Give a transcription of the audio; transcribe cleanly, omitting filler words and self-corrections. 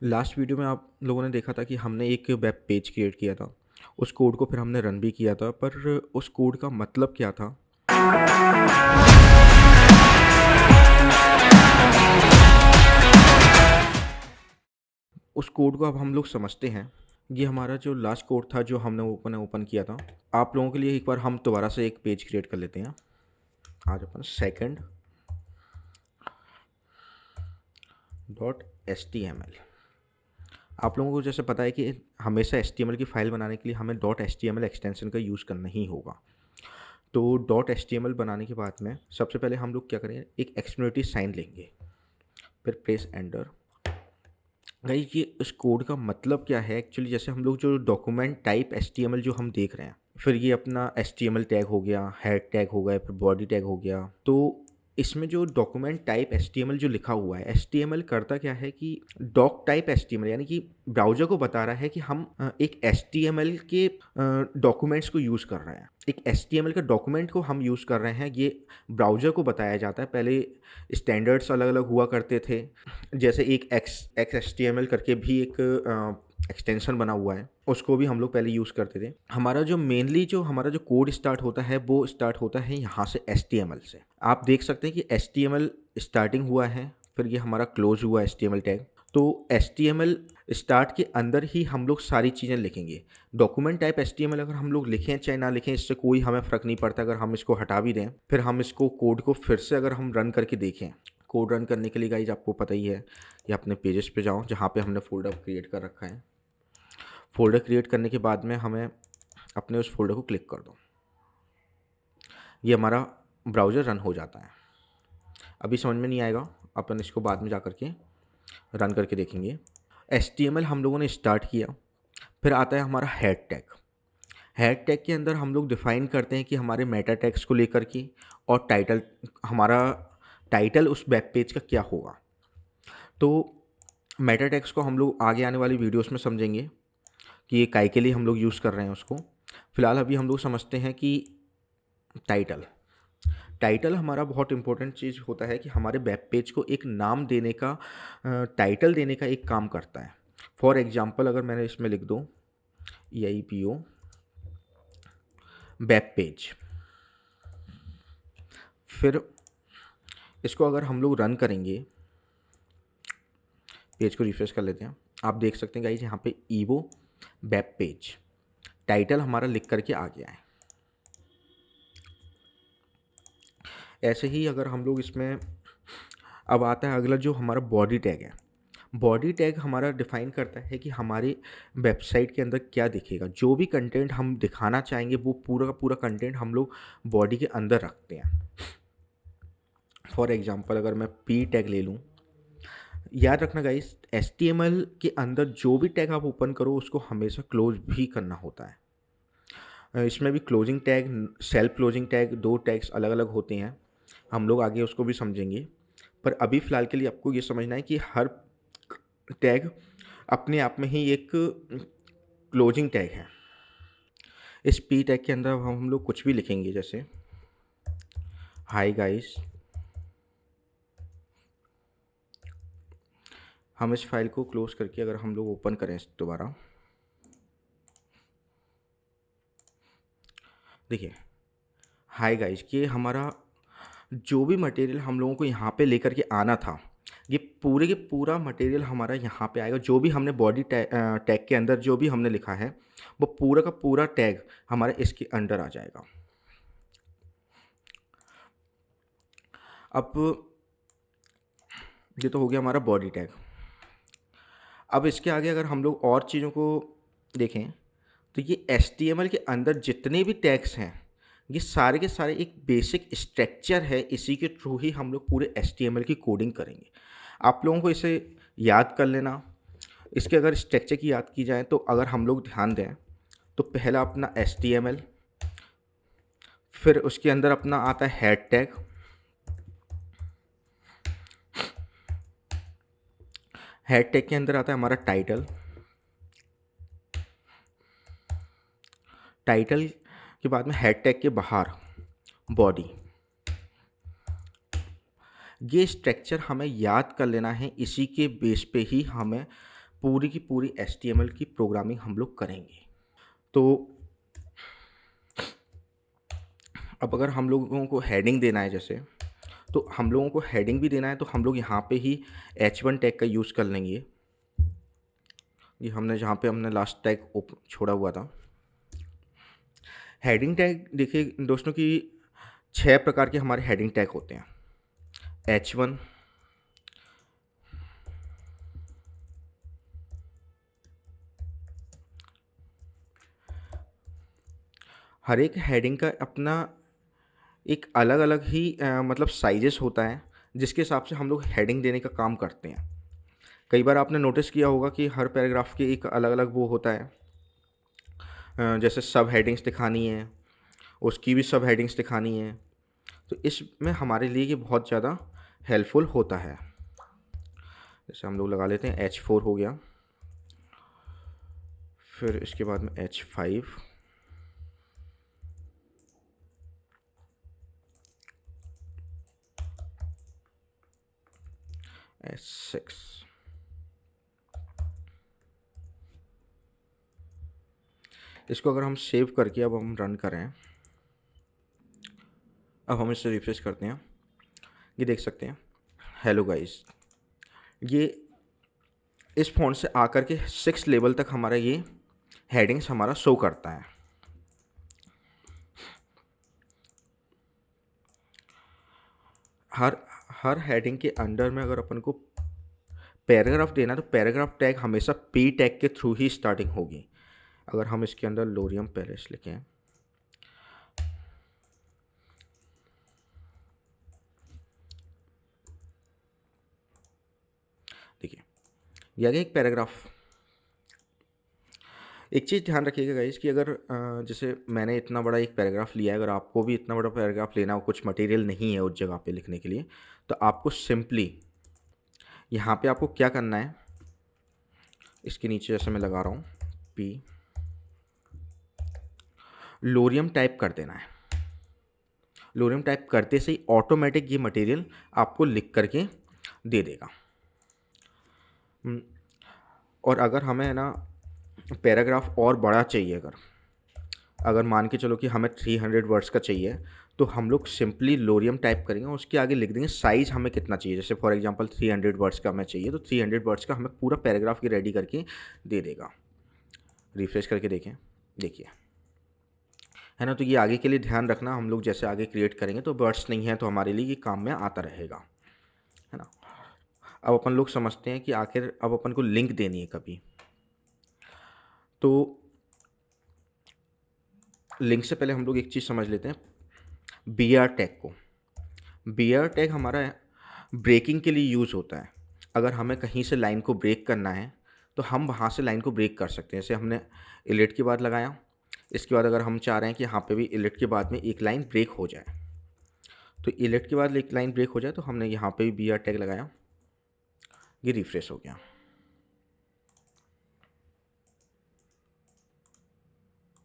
Last video में आप लोगों ने देखा था कि हमने एक वेब पेज क्रिएट किया था। उस कोड को फिर हमने रन भी किया था, पर उस कोड का मतलब क्या था? उस कोड को अब हम लोग समझते हैं। ये हमारा जो लास्ट कोड था जो हमने ओपन किया था। आप लोगों के लिए एक बार हम दोबारा से एक पेज क्रिएट कर लेते हैं। आज अपन second dot S T M L. आप लोगों को जैसे पता है कि हमेशा एच टी एम एल की फ़ाइल बनाने के लिए हमें dot H T M L extension का यूज़ करना ही होगा। तो dot H T M L बनाने के बाद में सबसे पहले हम लोग क्या करेंगे, एक एक्सक्लेमेटरी साइन लेंगे, फिर प्रेस एंटर। गाइस, ये इस कोड का मतलब क्या है एक्चुअली? जैसे हम लोग जो document type H T M L जो हम देख रहे हैं, फिर ये अपना H T M L tag हो गया, हेड टैग हो गया, फिर बॉडी टैग हो गया। तो इसमें जो document type H T M L जो लिखा हुआ है, एच टी एम एल करता क्या है कि doc type H T M L यानी कि ब्राउज़र को बता रहा है कि हम एक एच टी एम एल के डॉक्यूमेंट्स को यूज़ कर रहे हैं। एक एच टी एम एल का डॉक्यूमेंट को हम यूज़ कर रहे हैं, ये ब्राउज़र को बताया जाता है। पहले स्टैंडर्ड्स अलग अलग हुआ करते थे, जैसे एक एच टी एम एल करके भी एक एक्सटेंशन बना हुआ है, उसको भी हम लोग पहले यूज़ करते थे। हमारा जो मेनली जो हमारा जो कोड स्टार्ट होता है वो स्टार्ट होता है यहाँ से एच टी एम एल से। आप देख सकते हैं कि H T M L starting हुआ है, फिर ये हमारा क्लोज हुआ H T M L tag. तो H T M L start के अंदर ही हम लोग सारी चीज़ें लिखेंगे। Document type H T M L अगर हम लोग लिखें चाहे ना लिखें, इससे कोई हमें फ़र्क नहीं पड़ता। अगर हम इसको हटा भी दें, फिर हम इसको कोड को फिर से अगर हम रन करके देखें, कोड रन करने के लिए गाइज आपको पता ही है कि अपने पेजेस पे जाओ जहाँ पे हमने फ़ोल्डर क्रिएट कर रखा है। फ़ोल्डर क्रिएट करने के बाद में हमें अपने उस फ़ोल्डर को क्लिक कर दो, ये हमारा ब्राउज़र रन हो जाता है। अभी समझ में नहीं आएगा, अपन इसको बाद में जा कर के रन करके देखेंगे। HTML हम लोगों ने स्टार्ट किया, फिर आता है हमारा हेड टैग। हेड टैग के अंदर हम लोग डिफ़ाइन करते हैं कि हमारे मेटा टैग्स को लेकर के, और टाइटल, हमारा टाइटल उस वेब पेज का क्या होगा। तो मेटा टैग्स को हम लोग आगे आने वाली वीडियोस में समझेंगे कि ये काय के लिए हम लोग यूज़ कर रहे हैं उसको। फ़िलहाल अभी हम लोग समझते हैं कि टाइटल टाइटल हमारा बहुत इंपॉर्टेंट चीज़ होता है कि हमारे वेब पेज को एक नाम देने का, टाइटल देने का एक काम करता है। फॉर एग्जांपल अगर मैंने इसमें लिख दूँ EIPO वेब पेज, फिर इसको अगर हम लोग रन करेंगे, पेज को रिफ्रेश कर लेते हैं, आप देख सकते हैं गाइस यहाँ पे ईवो वेब पेज टाइटल हमारा लिख करके आ गया है। ऐसे ही अगर हम लोग इसमें, अब आता है अगला जो हमारा बॉडी टैग है। बॉडी टैग हमारा डिफ़ाइन करता है कि हमारी वेबसाइट के अंदर क्या दिखेगा। जो भी कंटेंट हम दिखाना चाहेंगे वो पूरा का पूरा कंटेंट हम लोग बॉडी के अंदर रखते हैं। फॉर एग्जांपल अगर मैं पी टैग ले लूँ, याद रखना गाइस, HTML के अंदर जो भी टैग आप ओपन करो उसको हमेशा क्लोज भी करना होता है। इसमें भी closing tag, self closing tag, दो टैग्स अलग अलग होते हैं। हम लोग आगे उसको भी समझेंगे, पर अभी फ़िलहाल के लिए आपको ये समझना है कि हर टैग अपने आप में ही एक क्लोजिंग टैग है। इस पी टैग के अंदर हम लोग कुछ भी लिखेंगे, जैसे हाय गाइस। हम इस फाइल को क्लोज करके अगर हम लोग ओपन करें दोबारा, देखिए हाय गाइस, ये हमारा जो भी मटेरियल हम लोगों को यहाँ पे लेकर के आना था, ये पूरे के पूरा मटेरियल हमारा यहाँ पे आएगा। जो भी हमने बॉडी टैग के अंदर जो भी हमने लिखा है वो पूरा का पूरा टैग हमारे इसके अंडर आ जाएगा। अब ये तो हो गया हमारा बॉडी टैग। अब इसके आगे अगर हम लोग और चीज़ों को देखें तो ये HTML के अंदर जितने भी टैग्स हैं, ये सारे के सारे एक बेसिक स्ट्रक्चर है। इसी के थ्रू ही हम लोग पूरे HTML की कोडिंग करेंगे। आप लोगों को इसे याद कर लेना। इसके अगर स्ट्रक्चर की याद की जाए तो अगर हम लोग ध्यान दें तो पहला अपना HTML, फिर उसके अंदर अपना आता है हेड टैग, हेड टैग के अंदर आता है हमारा टाइटल, टाइटल के बाद में हेड टैग के बाहर बॉडी। ये स्ट्रक्चर हमें याद कर लेना है, इसी के बेस पे ही हमें पूरी की पूरी HTML की प्रोग्रामिंग हम लोग करेंगे। तो अब अगर हम लोगों को हेडिंग देना है जैसे, तो हम लोगों को हेडिंग भी देना है, तो हम लोग यहाँ पे ही H1 टैग का यूज़ कर लेंगे। ये हमने जहाँ पे हमने लास्ट टैग छोड़ा हुआ था। हेडिंग टैग देखिए दोस्तों कि 6 प्रकार के हमारे हेडिंग टैग होते हैं। H1, हर एक हेडिंग का अपना एक अलग अलग ही मतलब साइजेस होता है, जिसके हिसाब से हम लोग हेडिंग देने का काम करते हैं। कई बार आपने नोटिस किया होगा कि हर पैराग्राफ के एक अलग अलग वो होता है, जैसे सब हेडिंग्स दिखानी है, उसकी भी सब हेडिंग्स दिखानी है, तो इसमें हमारे लिए ये बहुत ज़्यादा हेल्पफुल होता है। जैसे हम लोग लगा लेते हैं H4 हो गया, फिर इसके बाद में H5, H6, इसको अगर हम सेव करके अब हम रन करें, अब हम इसे रिफ्रेश करते हैं, ये देख सकते हैं हेलो गाइस, ये इस फ़ॉन्ट से आकर के 6 लेवल तक हमारा ये हेडिंग्स हमारा शो करता है। हर हर हेडिंग के अंडर में अगर अपन को पैराग्राफ देना है, तो पैराग्राफ टैग हमेशा P टैग के थ्रू ही स्टार्टिंग होगी। अगर हम इसके अंदर लोरियम पैलेस लिखें, देखिए ये आ गया एक पैराग्राफ। एक चीज़ ध्यान रखिएगा गाइस कि अगर जैसे मैंने इतना बड़ा एक पैराग्राफ लिया है, अगर आपको भी इतना बड़ा पैराग्राफ लेना हो, कुछ मटेरियल नहीं है उस जगह पे लिखने के लिए, तो आपको सिंपली यहाँ पे आपको क्या करना है, इसके नीचे जैसे मैं लगा रहा हूँ P, लोरियम टाइप कर देना है। लोरियम टाइप करते से ही ऑटोमेटिक ये मटेरियल आपको लिख करके दे देगा। और अगर हमें ना पैराग्राफ और बड़ा चाहिए, अगर मान के चलो कि हमें 300 वर्ड्स का चाहिए, तो हम लोग सिंपली लोरियम टाइप करेंगे, उसके आगे लिख देंगे साइज़ हमें कितना चाहिए। जैसे फॉर एग्जांपल 300 वर्ड्स का हमें चाहिए, तो 300 वर्ड्स का हमें पूरा पैराग्राफ की रेडी करके दे देगा। रिफ्रेश करके देखें, देखिए है ना। तो ये आगे के लिए ध्यान रखना, हम लोग जैसे आगे क्रिएट करेंगे तो वर्ड्स नहीं है तो हमारे लिए ये काम में आता रहेगा, है ना। अब अपन लोग समझते हैं कि आखिर अब अपन को लिंक देनी है कभी, तो लिंक से पहले हम लोग एक चीज़ समझ लेते हैं, BR टैग को। BR टैग हमारा ब्रेकिंग के लिए यूज़ होता है। अगर हमें कहीं से लाइन को ब्रेक करना है, तो हम वहाँ से लाइन को ब्रेक कर सकते हैं। जैसे हमने इलेट के बाद लगाया, इसके बाद अगर हम चाह रहे हैं कि यहाँ पे भी इलेट के बाद में एक लाइन ब्रेक हो जाए, तो इलेट के बाद एक लाइन ब्रेक हो जाए, तो हमने यहाँ पे भी BR टैग लगाया, ये रिफ्रेश हो गया।